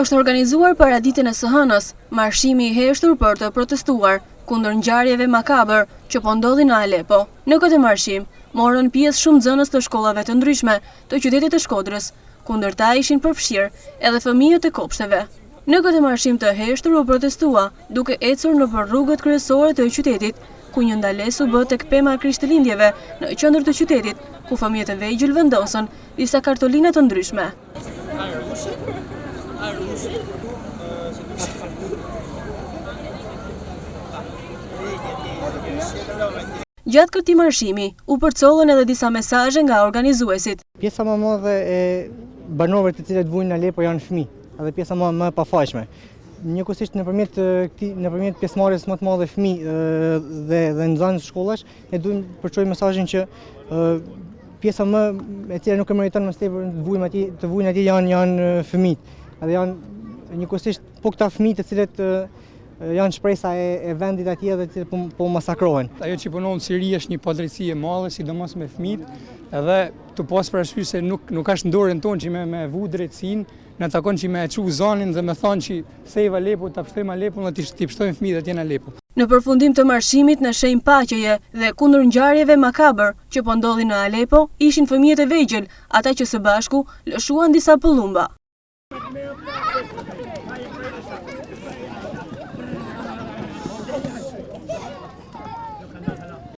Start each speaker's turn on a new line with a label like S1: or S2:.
S1: Është organizuar para ditën e së hënës, marshimi i heshtur për të protestuar kundër ngjarjeve makabër që po ndodhin në Alepo. Në këtë marshim morën pjesë shumë nxënës të shkollave të ndryshme të qytetit të Shkodrës, kundërta ishin përfshirë edhe fëmijët e kopshteve. Në këtë marshim të heshtur u protestua duke ecur nëpër rrugët kryesore të qytetit, ku një ndalesë u bë tek pema e Krishtlindjeve në qendër të qytetit, ku fëmijët e vegjël vendosën disa kartolina të ndryshme. Gjatë këtij marshimi u përcollën edhe disa mesazhe nga organizuesit.
S2: Pjesa më e madhe e banorëve të cilët vujnë në Alepo janë fëmijë, edhe pjesa më e pafaqshme. Njëkohësisht nëpërmjet pjesëmarrjes më të madhe fëmijë dhe nxënës shkollash, ne duhet të përçojmë mesazhin që pjesa më e cila nuk e meriton më tepër të vujnë atje janë fëmijët. Edhe janë njëkohësisht po këta fëmijë të cilët janë shpresa e vendit atje dhe që po masakrohen.
S3: Ajo që punon në Siri është një padrejtësi e madhe, sidomos me fëmijët, edhe të pas parasysh se nuk është në dorën tonë që me vu drejtësinë, në takon që me çu zonin dhe me thonë që sejva Alepo, ta pshtojmë Alepon dhe t'i pshtojmë fëmijët atje në Alepo.
S1: Në përfundim të marshimit në shenjë paqeje dhe kundër ngjarjeve makabër që po ndodhin në Alepo, ishin fëmijët e vegjël, ata që së bashku lëshuan disa pëllumba.